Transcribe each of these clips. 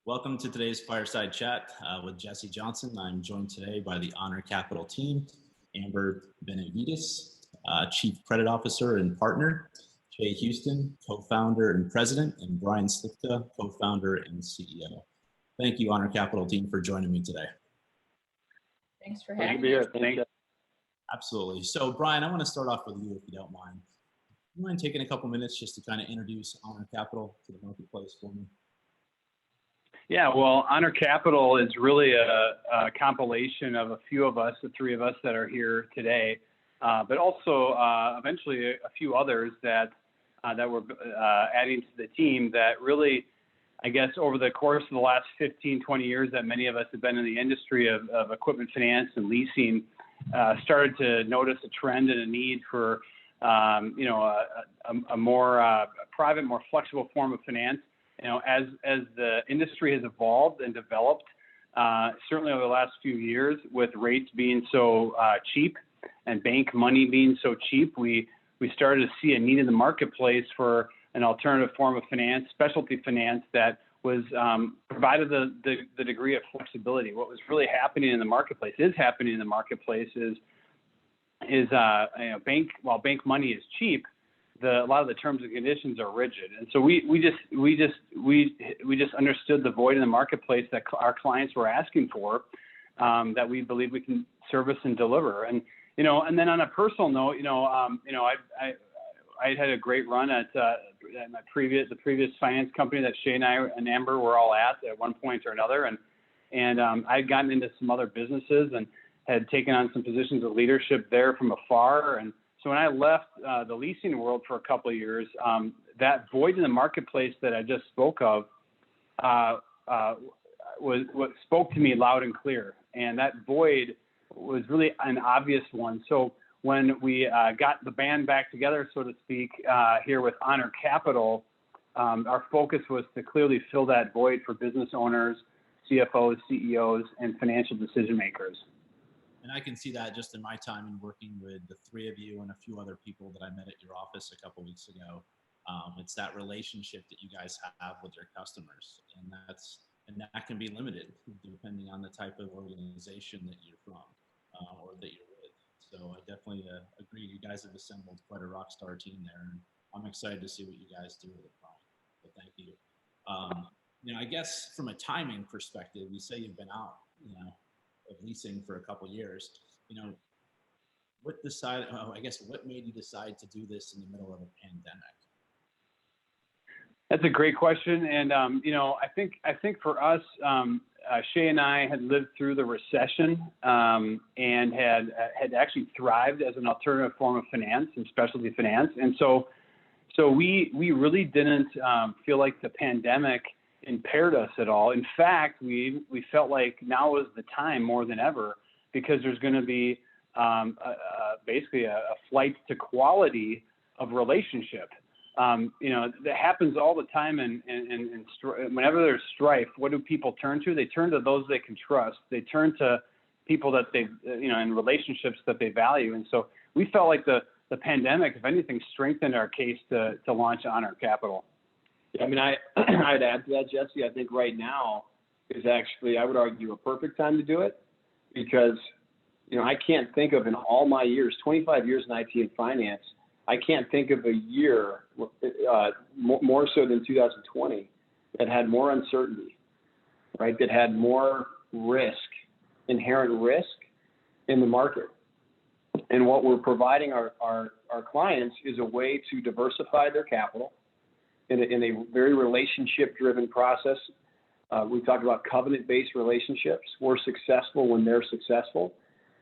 Welcome to today's fireside chat with Jesse Johnson. I'm joined today by the Honor Capital team, Amber Benavides, Chief Credit Officer and Partner, Jay Houston, Co-Founder and President, and Brian Slipka, Co-Founder and CEO. Thank you, Honor Capital team, for joining me today. Thanks for having me. Thanks. Absolutely. So, Brian, I want to start off with you, if you don't mind. Do you mind taking a couple minutes just to kind of introduce Honor Capital to the marketplace for me? Yeah, well, Honor Capital is really a compilation of a few of us, the three of us that are here today, but also eventually a few others that we're adding to the team that really, I guess, over the course of the last 15, 20 years that many of us have been in the industry of equipment finance and leasing, started to notice a trend and a need for, a more private, more flexible form of finance. As the industry has evolved and developed, certainly over the last few years, with rates being so cheap and bank money being so cheap, we started to see a need in the marketplace for an alternative form of finance, specialty finance, that was provided the degree of flexibility. What was really happening in the marketplace is while bank money is cheap, a lot of the terms and conditions are rigid, and so we just understood the void in the marketplace that our clients were asking for, that we believe we can service and deliver. And then on a personal note, I had a great run at the previous finance company that Shay and I and Amber were all at one point or another, and I'd gotten into some other businesses and had taken on some positions of leadership there from afar. And so when I left the leasing world for a couple of years, that void in the marketplace that I just spoke of was what spoke to me loud and clear. And that void was really an obvious one. So when we got the band back together, so to speak, here with Honor Capital, our focus was to clearly fill that void for business owners, CFOs, CEOs, and financial decision makers. And I can see that just in my time in working with the three of you and a few other people that I met at your office a couple of weeks ago. It's that relationship that you guys have with your customers, and that can be limited depending on the type of organization that you're from or that you're with. So I definitely agree. You guys have assembled quite a rock star team there, and I'm excited to see what you guys do with it, Brian. So thank you. I guess from a timing perspective, you say you've been out, of leasing for a couple of years. What made you decide to do this in the middle of a pandemic? That's a great question, and I think for us, Shay and I had lived through the recession and had actually thrived as an alternative form of finance and specialty finance, and so we really didn't feel like the pandemic impaired us at all. In fact, we felt like now was the time more than ever, because there's going to be basically a flight to quality of relationship. That happens all the time, and whenever there's strife, what do people turn to? They turn to those they can trust. They turn to people that they, in relationships that they value. And so we felt like the pandemic, if anything, strengthened our case to launch Honor Capital. I mean, I'd add to that, Jesse. I think right now is actually, I would argue, a perfect time to do it, because, I can't think of, in all my years, 25 years in IT and finance, I can't think of a year, more so than 2020, that had more uncertainty, right? That had more risk, inherent risk in the market. And what we're providing our clients is a way to diversify their capital in a very relationship-driven process. We talk about covenant-based relationships. We're successful when they're successful.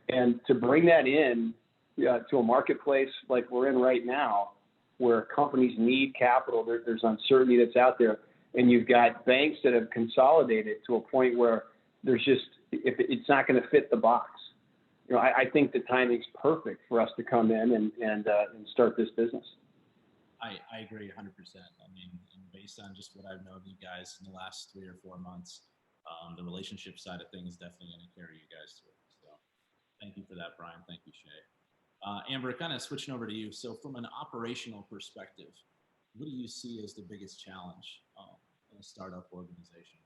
And to bring that in to a marketplace like we're in right now, where companies need capital, there's uncertainty that's out there, and you've got banks that have consolidated to a point where there's just, if it's not going to fit the box. I think the timing's perfect for us to come in and start this business. I agree 100%. I mean, based on just what I've known of you guys in the last 3 or 4 months, the relationship side of things is definitely going to carry you guys through. So thank you for that, Brian. Thank you, Shay. Amber, kind of switching over to you. So from an operational perspective, what do you see as the biggest challenge in a startup organization?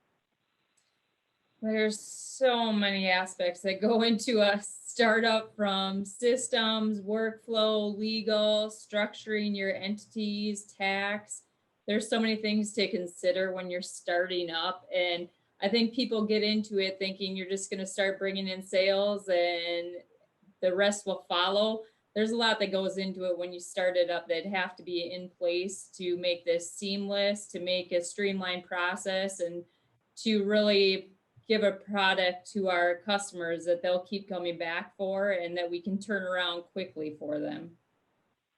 There's so many aspects that go into a startup, from systems, workflow, legal, structuring your entities, tax. There's so many things to consider when you're starting up. And I think people get into it thinking you're just going to start bringing in sales and the rest will follow. There's a lot that goes into it when you start it up that have to be in place to make this seamless, to make a streamlined process, and to really give a product to our customers that they'll keep coming back for and that we can turn around quickly for them.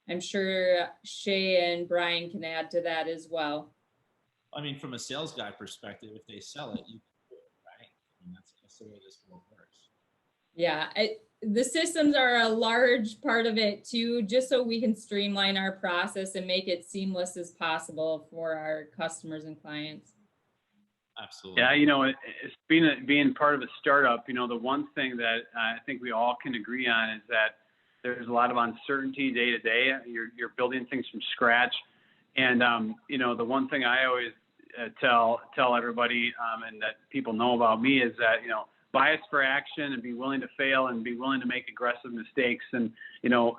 I'm sure Shay and Brian can add to that as well. I mean, from a sales guy perspective, if they sell it, you can do it, right? I mean, that's the way this world works. Yeah, the systems are a large part of it too, just so we can streamline our process and make it seamless as possible for our customers and clients. Absolutely. Yeah, it's being part of a startup, the one thing that I think we all can agree on is that there's a lot of uncertainty day to day. You're building things from scratch. And, the one thing I always tell everybody and that people know about me is that, bias for action and be willing to fail and be willing to make aggressive mistakes. And,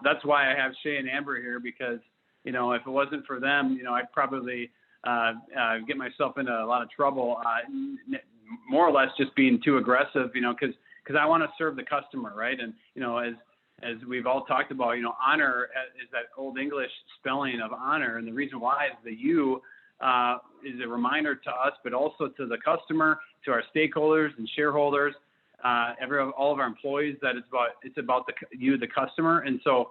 that's why I have Shay and Amber here, because, if it wasn't for them, I'd probably get myself into a lot of trouble, more or less just being too aggressive, because I want to serve the customer, right? And, as we've all talked about, honor is that old English spelling of honor. And the reason why is the U is a reminder to us, but also to the customer, to our stakeholders and shareholders, all of our employees, that it's about the customer. And so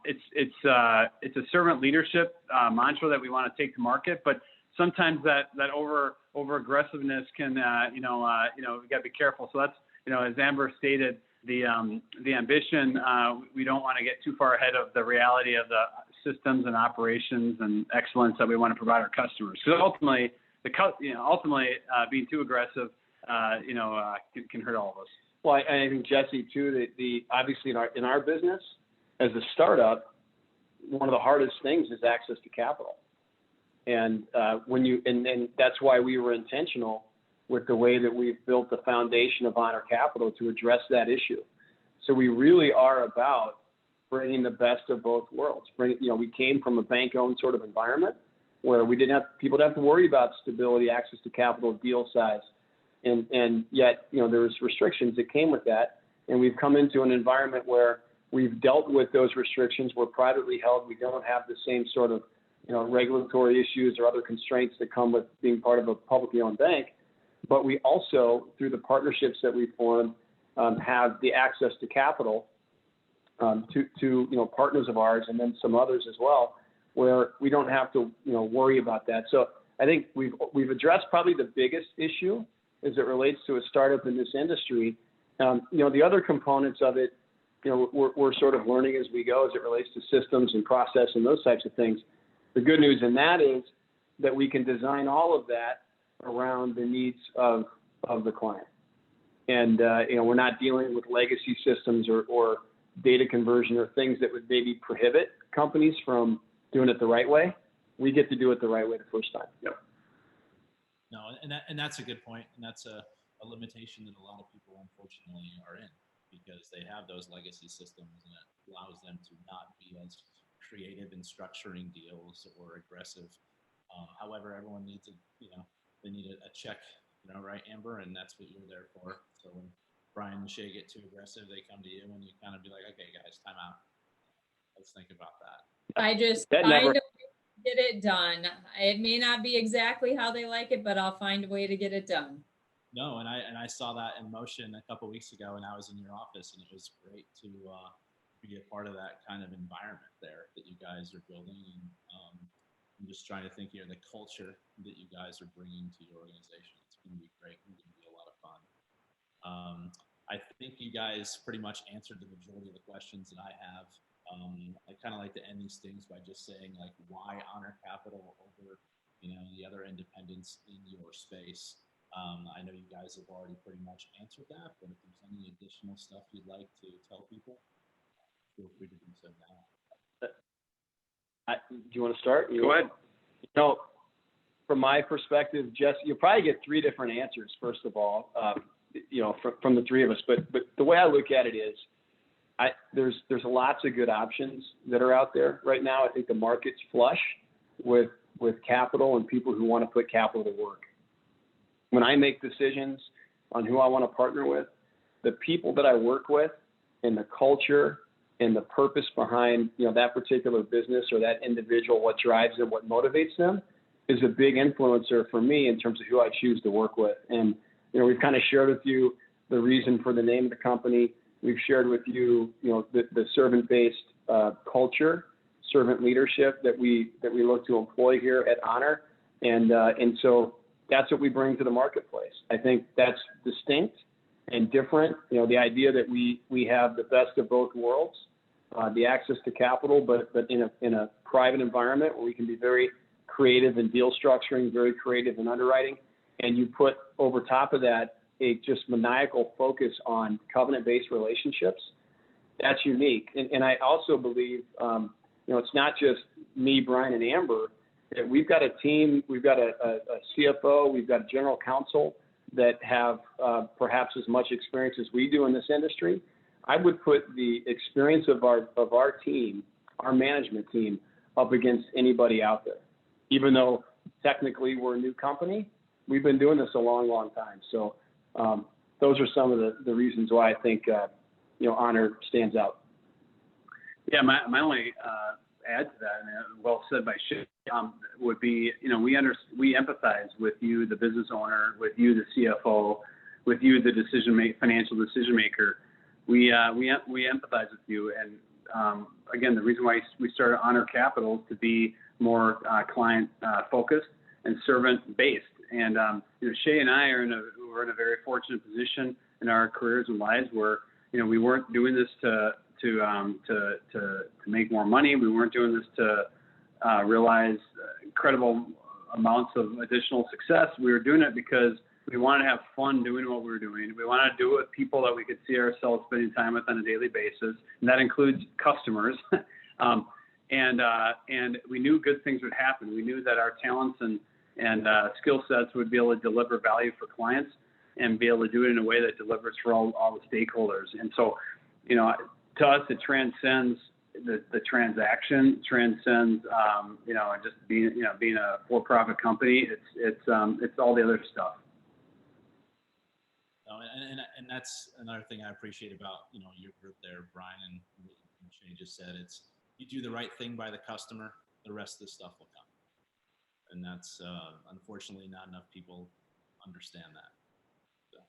it's a servant leadership mantra that we want to take to market, but sometimes that over aggressiveness can, we got to be careful. So that's, as Amber stated, the ambition, we don't want to get too far ahead of the reality of the systems and operations and excellence that we want to provide our customers. Because ultimately, being too aggressive, can hurt all of us. Well, I think, Jesse, too, the obviously in our business as a startup, one of the hardest things is access to capital. And and that's why we were intentional with the way that we've built the foundation of Honor Capital to address that issue. So we really are about bringing the best of both worlds. We came from a bank-owned sort of environment where people didn't have to worry about stability, access to capital, deal size, and yet there's restrictions that came with that. And we've come into an environment where we've dealt with those restrictions. We're privately held. We don't have the same sort of regulatory issues or other constraints that come with being part of a publicly owned bank. But we also, through the partnerships that we form, have the access to capital to partners of ours, and then some others as well, where we don't have to worry about that. So I think we've addressed probably the biggest issue as it relates to a startup in this industry. The other components of it, we're sort of learning as we go as it relates to systems and process and those types of things. The good news in that is that we can design all of that around the needs of the client. And, we're not dealing with legacy systems or data conversion or things that would maybe prohibit companies from doing it the right way. We get to do it the right way the first time. Yep. No, and that's a good point. And that's a limitation that a lot of people, unfortunately, are in, because they have those legacy systems, and it allows them to not be as creative in structuring deals or aggressive. However, everyone needs they need a check, right, Amber? And that's what you're there for. So when Brian and Shay get too aggressive, they come to you and you kind of be like, okay, guys, time out. Let's think about that. I just find a way to get it done. It may not be exactly how they like it, but I'll find a way to get it done. No, and I saw that in motion a couple of weeks ago, and I was in your office, and it was great to be a part of that kind of environment there that you guys are building. And I'm just trying to think here, the culture that you guys are bringing to your organization. It's going to be great. It's going to be a lot of fun. I think you guys pretty much answered the majority of the questions that I have. I kind of like to end these things by just saying, like, why Honor Capital over, the other independents in your space. I know you guys have already pretty much answered that, but if there's any additional stuff you'd like to tell people, feel free to do so now. Do you want to start? Go ahead. from my perspective, Jess, you'll probably get three different answers. First of all, from the three of us, but the way I look at it is, there's lots of good options that are out there right now. I think the market's flush with capital and people who want to put capital to work. When I make decisions on who I want to partner with, the people that I work with and the culture and the purpose behind, that particular business or that individual, what drives them, what motivates them, is a big influencer for me in terms of who I choose to work with. And, we've kind of shared with you the reason for the name of the company. We've shared with you, the servant-based culture, servant leadership that we look to employ here at Honor. And so that's what we bring to the marketplace. I think that's distinct and different. The idea that we have the best of both worlds, the access to capital, but in a private environment where we can be very creative in deal structuring, very creative in underwriting, and you put over top of that a just maniacal focus on covenant-based relationships. That's unique. And I also believe, it's not just me, Brian, and Amber. That we've got a team, we've got a CFO, we've got a general counsel that have perhaps as much experience as we do in this industry. I would put the experience of our team, our management team, up against anybody out there. Even though technically we're a new company, we've been doing this a long, long time. So those are some of the reasons why I think Honor stands out. Yeah, my only add to that, and well said by Shay, would be, we empathize with you, the business owner, with you, the CFO, with you, the financial decision maker. We empathize with you, and again, the reason why we started Honor Capital is to be more client focused and servant based. And Shay and I we're in a very fortunate position in our careers and lives where we weren't doing this to make more money. We weren't doing this to realize incredible amounts of additional success. We were doing it because we wanted to have fun doing what we were doing. We wanted to do it with people that we could see ourselves spending time with on a daily basis, and that includes customers. And we knew good things would happen. We knew that our talents and skill sets would be able to deliver value for clients and be able to do it in a way that delivers for all the stakeholders. And so, to us, it transcends the transaction, transcends, just being a for-profit company. It's all the other stuff. And that's another thing I appreciate about, your group there, Brian, and Shay just said, it's, you do the right thing by the customer, the rest of the stuff will come. And that's, unfortunately, not enough people understand that.